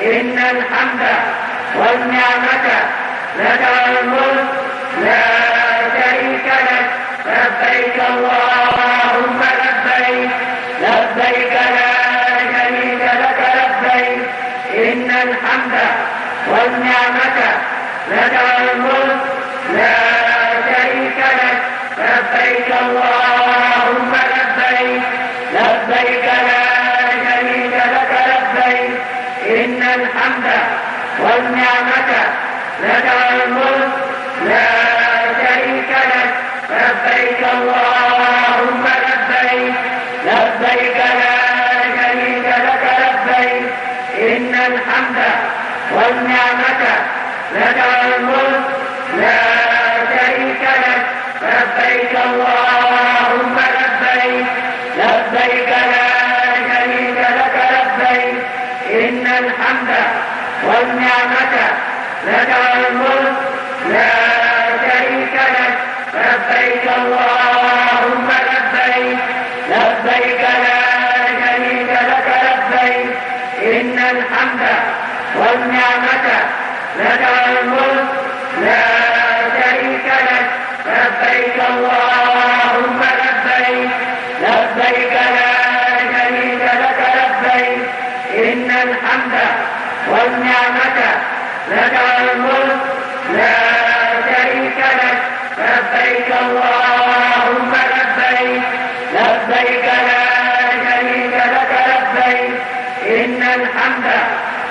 إن الحمد والنعمة لك الملك لا شريك لك لبيك اللهم لبيك لبيك لا شريك لك لبيك إن الحمد والنعمة لك الملك لا شريك لك لبيك اللهم لبيك لبيك لا شريك لك لبيك إن الحمد والنعمة لك الملك لا شريك لك لبيك اللهم لبيك لبيك لا شريك لك لبيك إن الحمد والنعمة لك الملك لا شريك لك لبيك اللهم لبيك لبيك لا شريك لك لبيك إن الحمد والنعمة لك الملك لا شريك لك لبيك اللهم لبيك لبيك لا شريك لك لبيك إن الحمد والنعمة لك الملك لا شريك لك لبيك اللهم لبيك لبيك لا شريك لك لبيك إن الحمد والنعمة لك الملك لا شريك لك لبيك اللهم لبيك لبيك لا شريك لك لبيك إن الحمد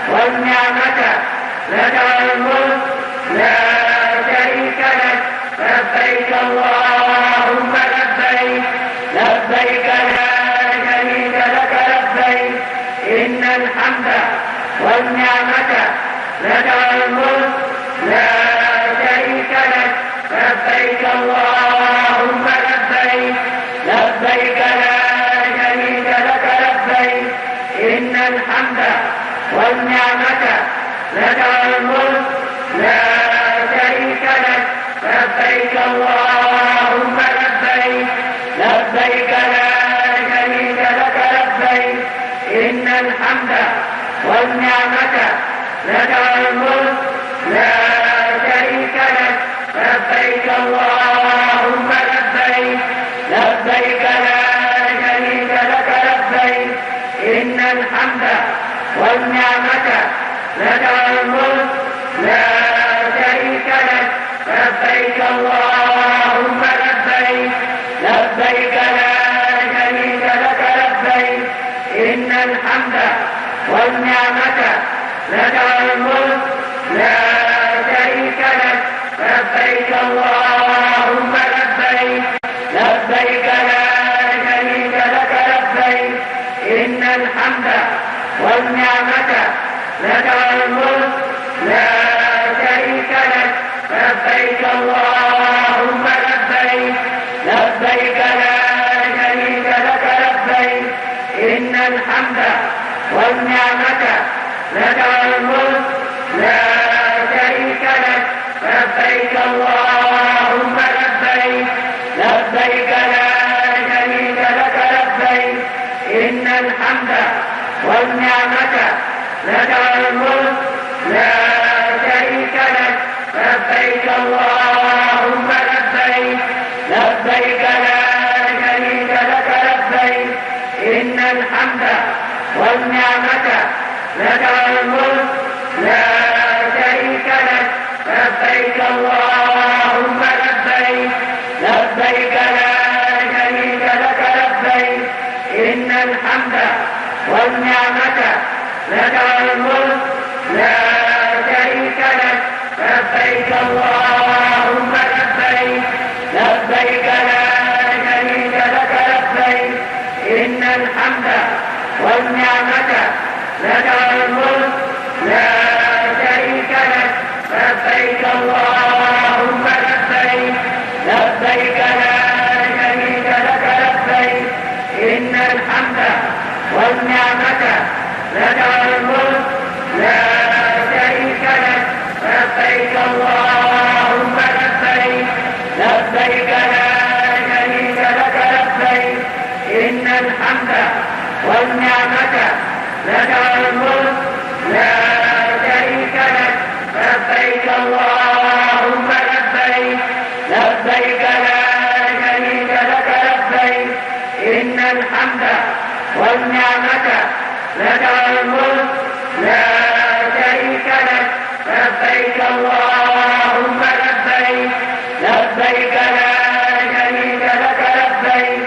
والنعمة لك الملك لا شريك لك لبيك اللهم لبيك لبيك لا شريك لك لبيك إن الحمد والنعمة لك الملك لا شريك لك لبيك اللهم لبيك لبيك لا شريك لك لبيك إن الحمد والنعمة لك الملك لا شريك لك لبيك اللهم لبيك لبيك لا شريك لك لبيك إن الحمد والنعمة لك الملك لا شريك لك لبيك اللهم لبيك لبيك لا شريك لك لبيك إن الحمد والنعمة لك الملك لا شريك لك لبيك اللهم لبيك لبيك لا شريك لك لبيك إن الحمد والنعمة لك الملك لا شريك لك لبيك اللهم لبيك لبيك لا شريك لك لبيك إن الحمد والنعمة لك الملك لا شريك لك لبيك اللهم لبيك لبيك لا شريك لك لبيك إن الحمد والنعمة لك الملك لا شريك لك لبيك اللهم لبيك لبيك لا شريك لك لبيك إن الحمد والنعمة لك الملك لا شريك لك لبيك اللهم لبيك لبيك لا شريك لك لبيك إن الحمد والنعمة لك الملك لا شريك لك لبيك اللهم لبيك لبيك لا شريك لك لبيك إن الحمد والنعمة لك الملك لا شريك لك لبيك اللهم لبيك لبيك لا شريك لك لبيك إن الحمد والنعمة لك الملك لا شريك لك لبيك اللهم لبيك لبيك لا شريك لك لبيك إن الحمد والنعمة لك الملك لا شريك لك لبيك اللهم لبيك لبيك لا شريك لك لبيك إن الحمد والنعمة لك الملك لا والنعمة لك والملك لا شريك لك لبيك اللهم لبيك لبيك لا شريك لك لبيك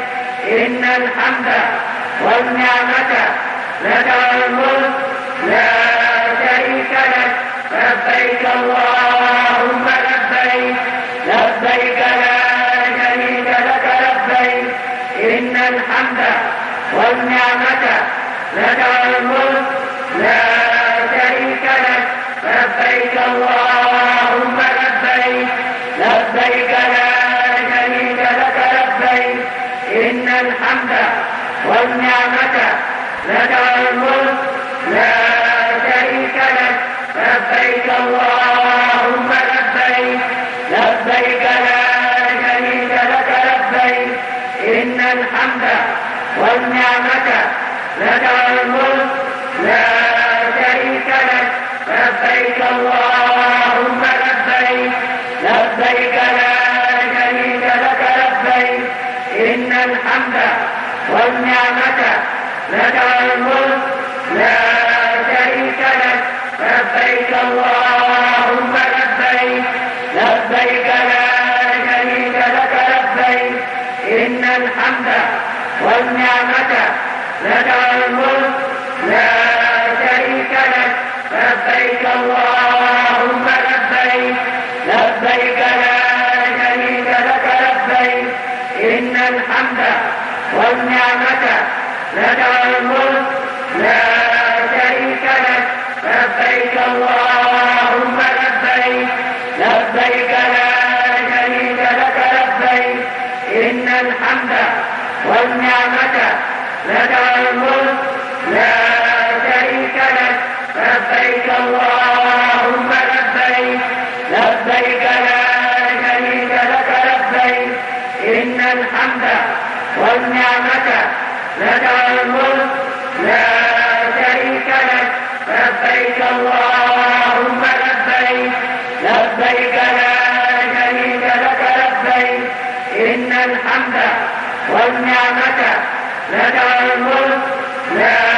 إن الحمد والنعمة لك والملك لا شريك لك لبيك اللهم لبيك لبيك لا شريك لك لبيك إن الحمد والنعمة لك والملك لا شريك لك لبيك اللهم لبيك لبيك لا شريك لك لبيك إن الحمد والنعمة لك والملك لا شريك لك لبيك اللهم لبيك لبيك لا شريك لك لبيك إن الحمد والنعمة لك والملك لا شريك لك لبيك اللهم لبيك لبيك لا شريك لك لبيك إن الحمد والنعمة لك والملك لا شريك لك لبيك اللهم لبيك لبيك لا شريك لك لبيك إن الحمد والنعمة لك والملك لا شريك لك لبيك اللهم لبيك لبيك لا شريك لك لبيك إن الحمد والنعمة لك والملك لا شريك لك لبيك اللهم لبيك لبيك لا شريك لك لبيك إن الحمد والنعمة لك والملك لا شريك لك لبيك اللهم لبيك لبيك لا شريك لك لبيك إن الحمد والنعمة لك والملك لا شريك لك لبيك اللهم لبيك لبيك لا شريك لك لبيك إن الحمد والنعمة لك والملك لا